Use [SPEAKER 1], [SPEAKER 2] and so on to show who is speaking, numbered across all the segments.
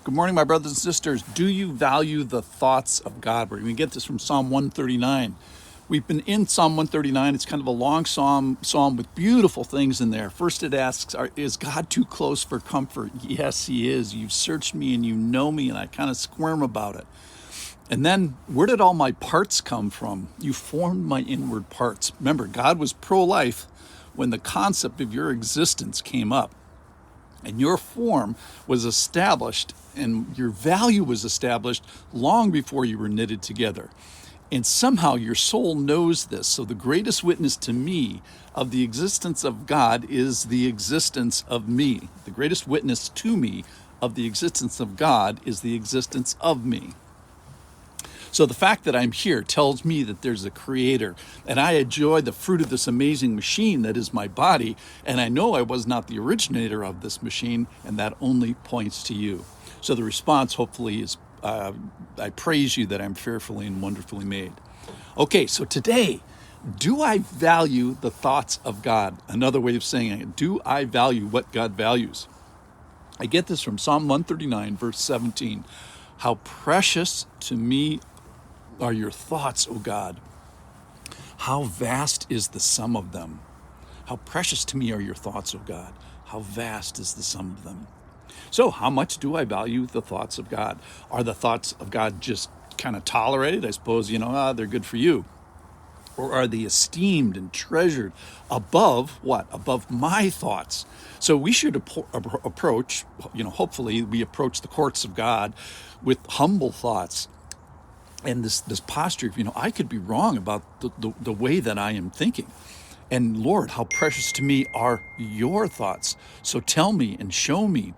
[SPEAKER 1] Good morning, my brothers and sisters. Do you value the thoughts of God? We're going to get this from Psalm 139. We've been in Psalm 139. It's kind of a long psalm with beautiful things in there. First it asks, is God too close for comfort? Yes, he is. You've searched me and you know me, and I kind of squirm about it. And then, where did all my parts come from? You formed my inward parts. Remember, God was pro-life when the concept of your existence came up. And your form was established and your value was established long before you were knitted together. And somehow your soul knows this. So the greatest witness to me of the existence of God is the existence of me. The greatest witness to me of the existence of God is the existence of me. So the fact that I'm here tells me that there's a creator, and I enjoy the fruit of this amazing machine that is my body, and I know I was not the originator of this machine, and that only points to you. So the response hopefully is, I praise you that I'm fearfully and wonderfully made. Okay, so today, do I value the thoughts of God? Another way of saying it, do I value what God values? I get this from Psalm 139, verse 17. How precious to me are your thoughts, O God. How vast is the sum of them. How precious to me are your thoughts, O God. How vast is the sum of them. So how much do I value the thoughts of God? Are the thoughts of God just kind of tolerated? I suppose, they're good for you. Or are they esteemed and treasured above what? Above my thoughts. So we should approach, hopefully we approach the courts of God with humble thoughts. And this posture of, I could be wrong about the way that I am thinking. And Lord, how precious to me are your thoughts. So tell me and show me.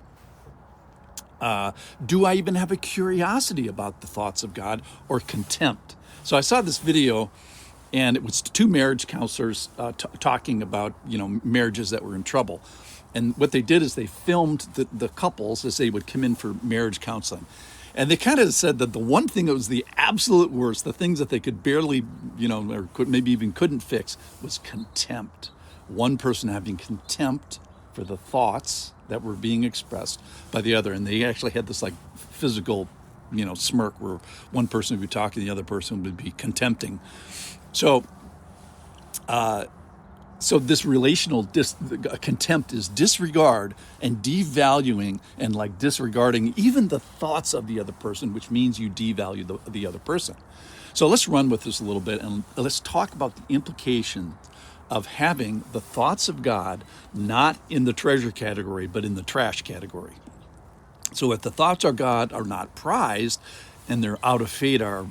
[SPEAKER 1] Do I even have a curiosity about the thoughts of God or contempt? So I saw this video, and it was two marriage counselors talking about, marriages that were in trouble. And what they did is they filmed the couples as they would come in for marriage counseling. And they kind of said that the one thing that was the absolute worst, the things that they could barely, or maybe even couldn't fix, was contempt. One person having contempt for the thoughts that were being expressed by the other. And they actually had this like physical, smirk where one person would be talking, the other person would be contempting. So this relational contempt is disregard and devaluing and like disregarding even the thoughts of the other person, which means you devalue the other person. So let's run with this a little bit and let's talk about the implication of having the thoughts of God not in the treasure category, but in the trash category. So if the thoughts of God are not prized and they're out of favor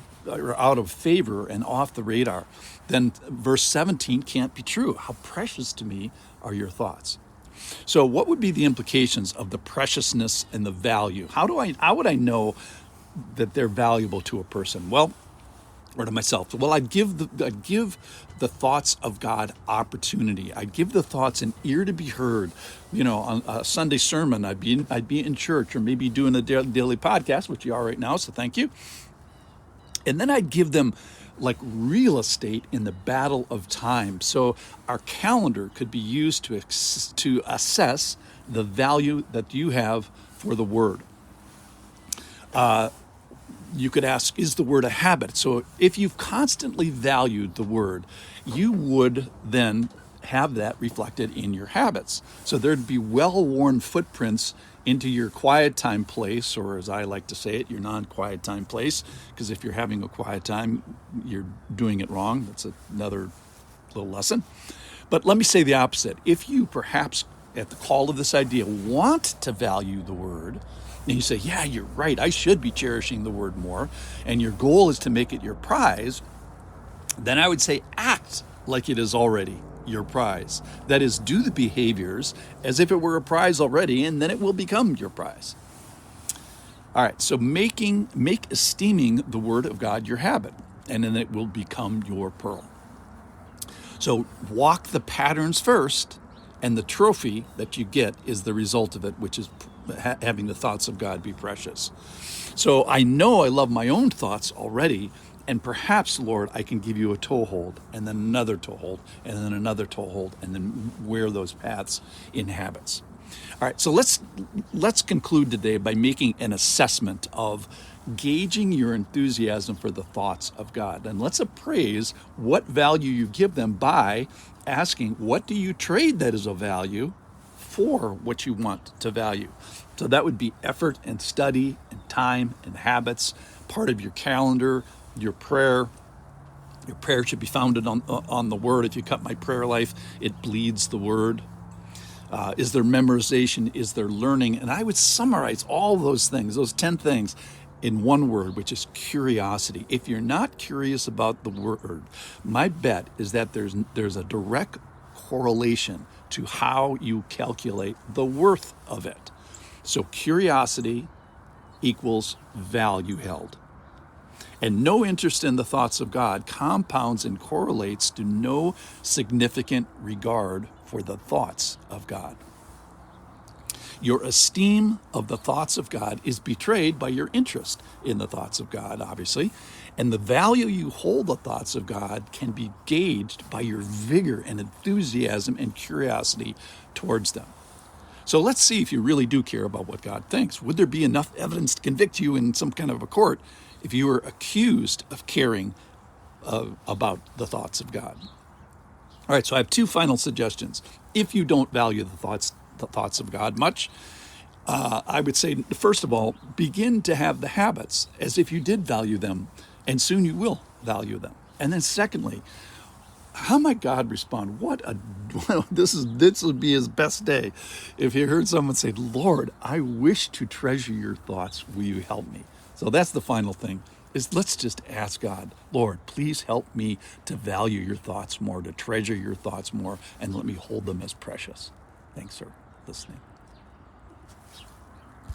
[SPEAKER 1] and off the radar, then verse 17 can't be true. How precious to me are your thoughts. So what would be the implications of the preciousness and the value? How would I know that they're valuable to a person? Well, or to myself. Well, I'd give the thoughts of God opportunity. I'd give the thoughts an ear to be heard. On a Sunday sermon, I'd be in church or maybe doing a daily podcast, which you are right now, so thank you. And then I'd give them like real estate in the battle of time. So our calendar could be used to assess the value that you have for the word. You could ask, is the word a habit? So if you've constantly valued the word, you would then have that reflected in your habits. So there'd be well-worn footprints into your quiet time place, or as I like to say it, your non-quiet time place, because if you're having a quiet time, you're doing it wrong. That's another little lesson. But let me say the opposite. If you perhaps, at the call of this idea, want to value the word, and you say, yeah, you're right, I should be cherishing the word more, and your goal is to make it your prize, then I would say act like it is already your prize. That is, do the behaviors as if it were a prize already, and then it will become your prize. All right, so make esteeming the word of God your habit, and then it will become your pearl. So walk the patterns first, and the trophy that you get is the result of it, which is having the thoughts of God be precious. So I know I love my own thoughts already, and perhaps, Lord, I can give you a toehold, and then another toehold, and then another toehold, and then wear those paths in habits. All right, so let's conclude today by making an assessment of gauging your enthusiasm for the thoughts of God. And let's appraise what value you give them by asking, what do you trade that is of value for what you want to value? So that would be effort and study and time and habits, part of your calendar, your prayer. Your prayer should be founded on the Word. If you cut my prayer life, it bleeds the Word. Is there memorization? Is there learning? And I would summarize all those things, those 10 things, in one word, which is curiosity. If you're not curious about the Word, my bet is that there's a direct correlation to how you calculate the worth of it. So curiosity equals value held. And no interest in the thoughts of God compounds and correlates to no significant regard for the thoughts of God. Your esteem of the thoughts of God is betrayed by your interest in the thoughts of God, obviously. And the value you hold the thoughts of God can be gauged by your vigor and enthusiasm and curiosity towards them. So let's see if you really do care about what God thinks. Would there be enough evidence to convict you in some kind of a court if you were accused of caring about the thoughts of God? All right, so I have two final suggestions. If you don't value the thoughts of God much, I would say, first of all, begin to have the habits as if you did value them, and soon you will value them. And then secondly, how might God respond? This would be his best day if you heard someone say, Lord, I wish to treasure your thoughts. Will you help me? So that's the final thing, is let's just ask God, Lord, please help me to value your thoughts more, to treasure your thoughts more, and let me hold them as precious. Thanks for listening.